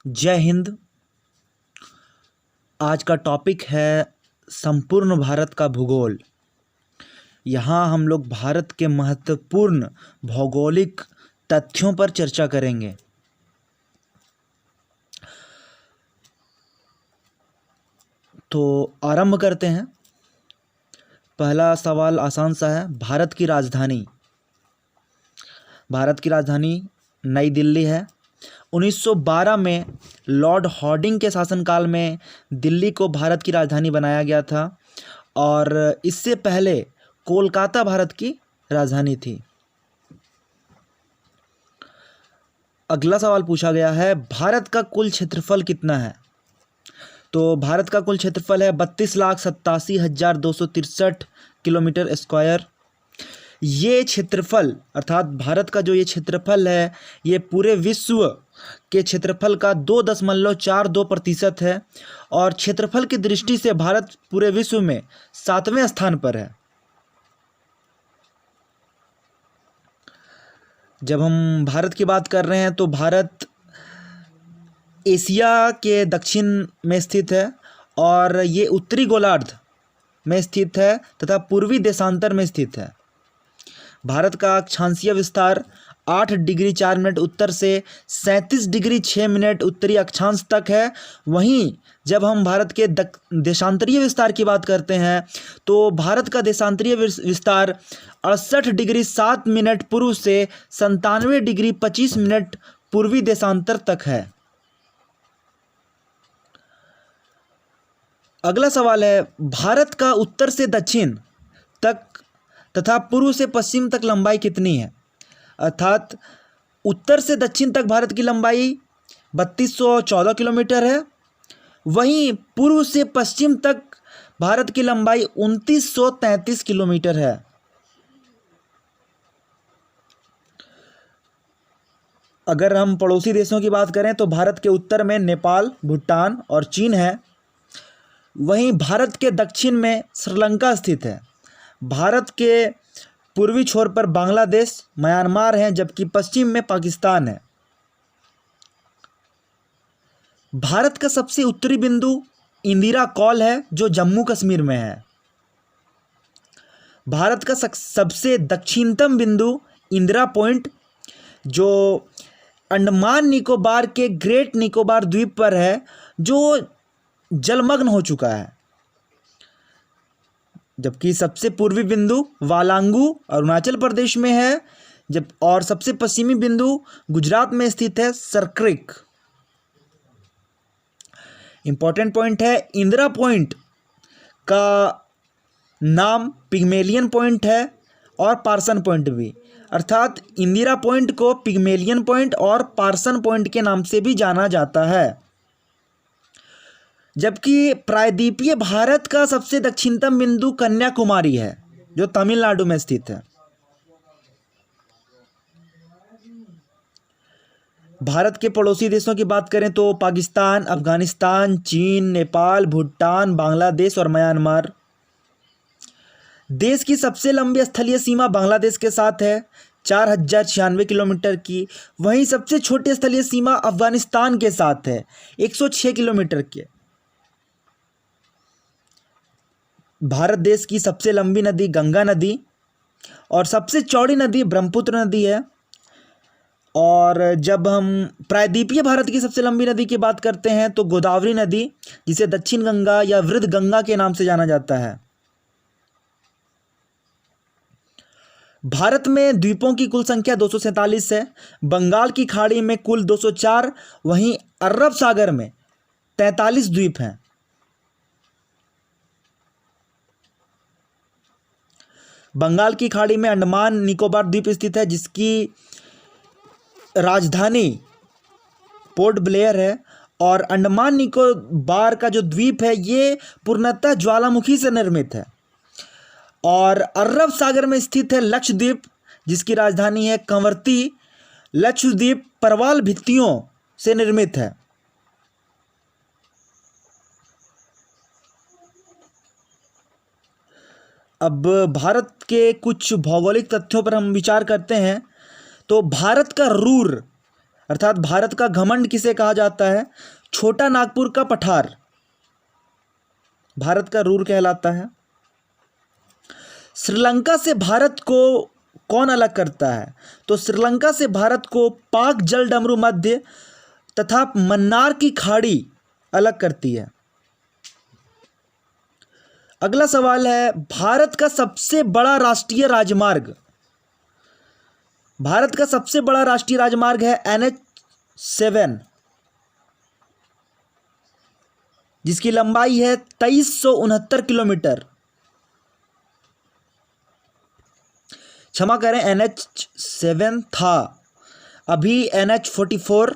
जय हिंद। आज का टॉपिक है संपूर्ण भारत का भूगोल। यहाँ हम लोग भारत के महत्वपूर्ण भौगोलिक तथ्यों पर चर्चा करेंगे। तो आरंभ करते हैं। पहला सवाल आसान सा है। भारत की राजधानी नई दिल्ली है। 1912 में लॉर्ड हॉर्डिंग के शासनकाल में दिल्ली को भारत की राजधानी बनाया गया था और इससे पहले कोलकाता भारत की राजधानी थी। अगला सवाल पूछा गया है, भारत का कुल क्षेत्रफल कितना है? तो भारत का कुल क्षेत्रफल है 32,87,263 किलोमीटर स्क्वायर। ये क्षेत्रफल अर्थात भारत का जो ये क्षेत्रफल है ये पूरे विश्व के क्षेत्रफल का 2.42% है और क्षेत्रफल की दृष्टि से भारत पूरे विश्व में 7वें स्थान पर है। जब हम भारत की बात कर रहे हैं तो भारत एशिया के दक्षिण में स्थित है और ये उत्तरी गोलार्ध में स्थित है तथा पूर्वी देशांतर में स्थित है। भारत का अक्षांशीय विस्तार 8 डिग्री 4 मिनट उत्तर से 37 डिग्री 6 मिनट उत्तरी अक्षांश तक है। वहीं जब हम भारत के देशांतरीय विस्तार की बात करते हैं तो भारत का देशांतरीय विस्तार 68 डिग्री 7 मिनट पूर्व से 97 डिग्री 25 मिनट पूर्वी देशांतर तक है। अगला सवाल है, भारत का उत्तर से दक्षिण तक तथा पूर्व से पश्चिम तक लंबाई कितनी है? अर्थात उत्तर से दक्षिण तक भारत की लंबाई 3214 किलोमीटर है। वहीं पूर्व से पश्चिम तक भारत की लंबाई 2933 किलोमीटर है। अगर हम पड़ोसी देशों की बात करें तो भारत के उत्तर में नेपाल, भूटान और चीन है। वहीं भारत के दक्षिण में श्रीलंका स्थित है। भारत के पूर्वी छोर पर बांग्लादेश, म्यांमार है, जबकि पश्चिम में पाकिस्तान है। भारत का सबसे उत्तरी बिंदु इंदिरा कॉल है जो जम्मू कश्मीर में है। भारत का सबसे दक्षिणतम बिंदु इंदिरा पॉइंट जो अंडमान निकोबार के ग्रेट निकोबार द्वीप पर है, जो जलमग्न हो चुका है। जबकि सबसे पूर्वी बिंदु वालांगू अरुणाचल प्रदेश में है और सबसे पश्चिमी बिंदु गुजरात में स्थित है सरक्रिक। इंपॉर्टेंट पॉइंट है, इंदिरा पॉइंट का नाम पिग्मेलियन पॉइंट है और पार्सन पॉइंट भी, अर्थात इंदिरा पॉइंट को पिग्मेलियन पॉइंट और पार्सन पॉइंट के नाम से भी जाना जाता है। जबकि प्रायद्वीपीय भारत का सबसे दक्षिणतम बिंदु कन्याकुमारी है जो तमिलनाडु में स्थित है। भारत के पड़ोसी देशों की बात करें तो पाकिस्तान, अफगानिस्तान, चीन, नेपाल, भूटान, बांग्लादेश और म्यांमार। देश की सबसे लंबी स्थलीय सीमा बांग्लादेश के साथ है 4096 किलोमीटर की। वहीं सबसे छोटी स्थलीय सीमा अफगानिस्तान के साथ है 106 किलोमीटर की। भारत देश की सबसे लंबी नदी गंगा नदी और सबसे चौड़ी नदी ब्रह्मपुत्र नदी है। और जब हम प्रायद्वीपीय भारत की सबसे लंबी नदी की बात करते हैं तो गोदावरी नदी, जिसे दक्षिण गंगा या वृद्ध गंगा के नाम से जाना जाता है। भारत में द्वीपों की कुल संख्या 247 है। बंगाल की खाड़ी में कुल 204, वहीं अरब सागर में 43 द्वीप हैं। बंगाल की खाड़ी में अंडमान निकोबार द्वीप स्थित है जिसकी राजधानी पोर्ट ब्लेयर है और अंडमान निकोबार का जो द्वीप है ये पूर्णतः ज्वालामुखी से निर्मित है। और अरब सागर में स्थित है लक्षद्वीप जिसकी राजधानी है कंवरती। लक्षद्वीप परवाल भित्तियों से निर्मित है। अब भारत के कुछ भौगोलिक तथ्यों पर हम विचार करते हैं तो भारत का रूर अर्थात भारत का घमंड किसे कहा जाता है? छोटा नागपुर का पठार भारत का रूर कहलाता है। श्रीलंका से भारत को कौन अलग करता है? तो श्रीलंका से भारत को पाक जलडमरू मध्य तथा मन्नार की खाड़ी अलग करती है। अगला सवाल है, भारत का सबसे बड़ा राष्ट्रीय राजमार्ग। भारत का सबसे बड़ा राष्ट्रीय राजमार्ग है NH7, जिसकी लंबाई है 2369 किलोमीटर। क्षमा करें, NH7 था, अभी NH44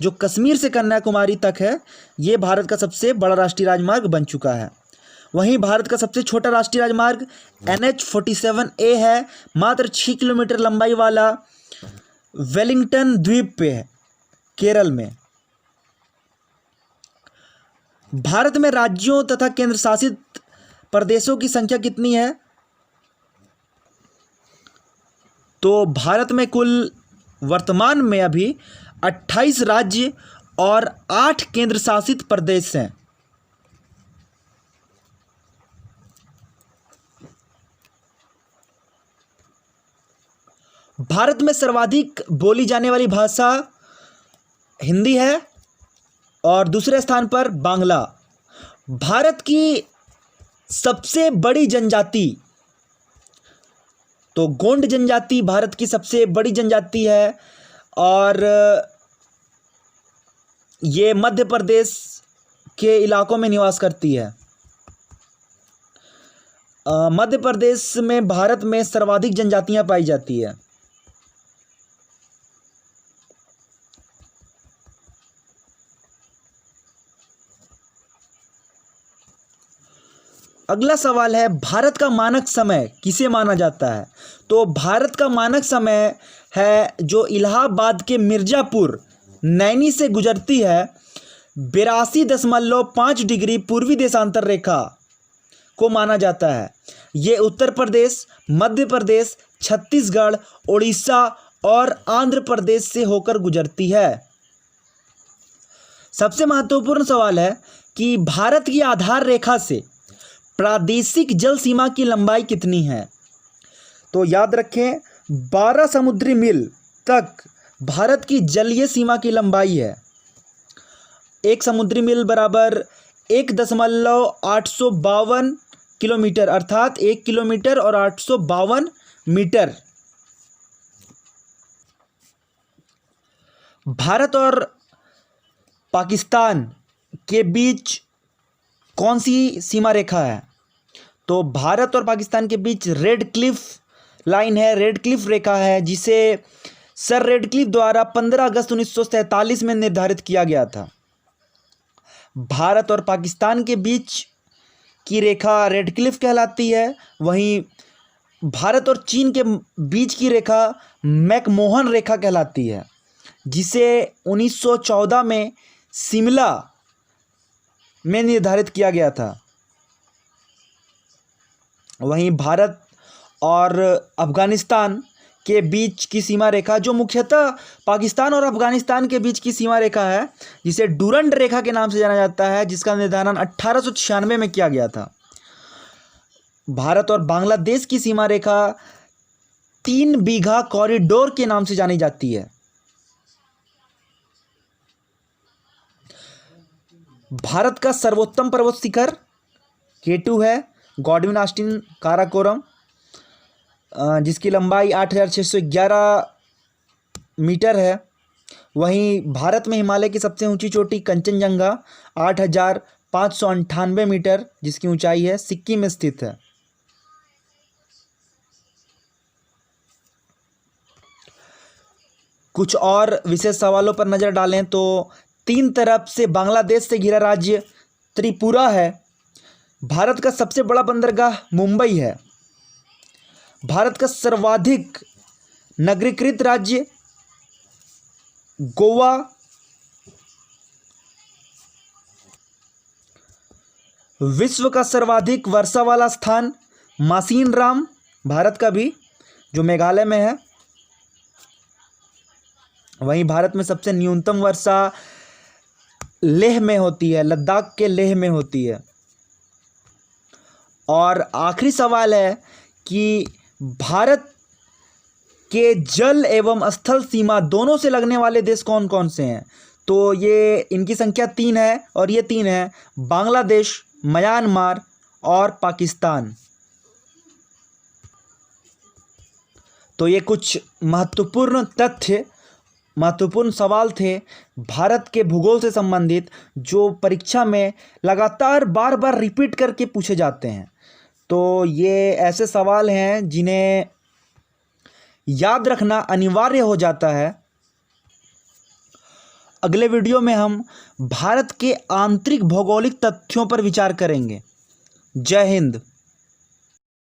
जो कश्मीर से कन्याकुमारी तक है, ये भारत का सबसे बड़ा राष्ट्रीय राजमार्ग बन चुका है। वहीं भारत का सबसे छोटा राष्ट्रीय राजमार्ग NH47A है, मात्र 6 किलोमीटर लंबाई वाला, वेलिंगटन द्वीप पे है, केरल में। भारत में राज्यों तथा केंद्र शासित प्रदेशों की संख्या कितनी है? तो भारत में कुल वर्तमान में अभी 28 राज्य और 8 केंद्र शासित प्रदेश हैं। भारत में सर्वाधिक बोली जाने वाली भाषा हिंदी है और दूसरे स्थान पर बांग्ला। भारत की सबसे बड़ी जनजाति, तो गोंड जनजाति भारत की सबसे बड़ी जनजाति है और ये मध्य प्रदेश के इलाकों में निवास करती है। मध्य प्रदेश में भारत में सर्वाधिक जनजातियां पाई जाती है। अगला सवाल है, भारत का मानक समय किसे माना जाता है? तो भारत का मानक समय है जो इलाहाबाद के मिर्ज़ापुर नैनी से गुजरती है, 82.5 डिग्री पूर्वी देशांतर रेखा को माना जाता है। ये उत्तर प्रदेश, मध्य प्रदेश, छत्तीसगढ़, उड़ीसा और आंध्र प्रदेश से होकर गुजरती है। सबसे महत्वपूर्ण सवाल है कि भारत की आधार रेखा से प्रादेशिक जल सीमा की लंबाई कितनी है? तो याद रखें, 12 समुद्री मील तक भारत की जलीय सीमा की लंबाई है। एक समुद्री मील बराबर 1.852 किलोमीटर, अर्थात 1 किलोमीटर और 852 मीटर। भारत और पाकिस्तान के बीच कौन सी सीमा रेखा है? तो भारत और पाकिस्तान के बीच रेड क्लिफ लाइन है, रेड क्लिफ रेखा है, जिसे सर रेडक्लिफ द्वारा 15 अगस्त 1947 में निर्धारित किया गया था। भारत और पाकिस्तान के बीच की रेखा रेड क्लिफ कहलाती है। वहीं भारत और चीन के बीच की रेखा मैकमोहन रेखा कहलाती है, जिसे 1914 में शिमला में निर्धारित किया गया था। वहीं भारत और अफ़गानिस्तान के बीच की सीमा रेखा, जो मुख्यतः पाकिस्तान और अफ़गानिस्तान के बीच की सीमा रेखा है, जिसे डूरंड रेखा के नाम से जाना जाता है, जिसका निर्धारण 1896 में किया गया था। भारत और बांग्लादेश की सीमा रेखा 3 बीघा कॉरिडोर के नाम से जानी जाती है। भारत का सर्वोत्तम पर्वत शिखर K2 है, गॉडविन ऑस्टिन काराकोरम, जिसकी लंबाई 8611 मीटर है। वहीं भारत में हिमालय की सबसे ऊंची चोटी कंचनजंगा 8598 मीटर जिसकी ऊंचाई है, सिक्किम में स्थित है। कुछ और विशेष सवालों पर नज़र डालें तो 3 तरफ से बांग्लादेश से घिरा राज्य त्रिपुरा है। भारत का सबसे बड़ा बंदरगाह मुंबई है। भारत का सर्वाधिक नगरीकृत राज्य गोवा। विश्व का सर्वाधिक वर्षा वाला स्थान मासिनराम, भारत का भी, जो मेघालय में है। वहीं भारत में सबसे न्यूनतम वर्षा लेह में होती है, लद्दाख के लेह में होती है। और आखिरी सवाल है कि भारत के जल एवं स्थल सीमा दोनों से लगने वाले देश कौन कौन से हैं? तो ये इनकी संख्या 3 है और ये 3 है: बांग्लादेश, म्यांमार और पाकिस्तान। तो ये कुछ महत्वपूर्ण तथ्य, महत्वपूर्ण सवाल थे भारत के भूगोल से संबंधित, जो परीक्षा में लगातार बार बार रिपीट करके पूछे जाते हैं। तो ये ऐसे सवाल हैं जिन्हें याद रखना अनिवार्य हो जाता है। अगले वीडियो में हम भारत के आंतरिक भौगोलिक तथ्यों पर विचार करेंगे। जय हिंद।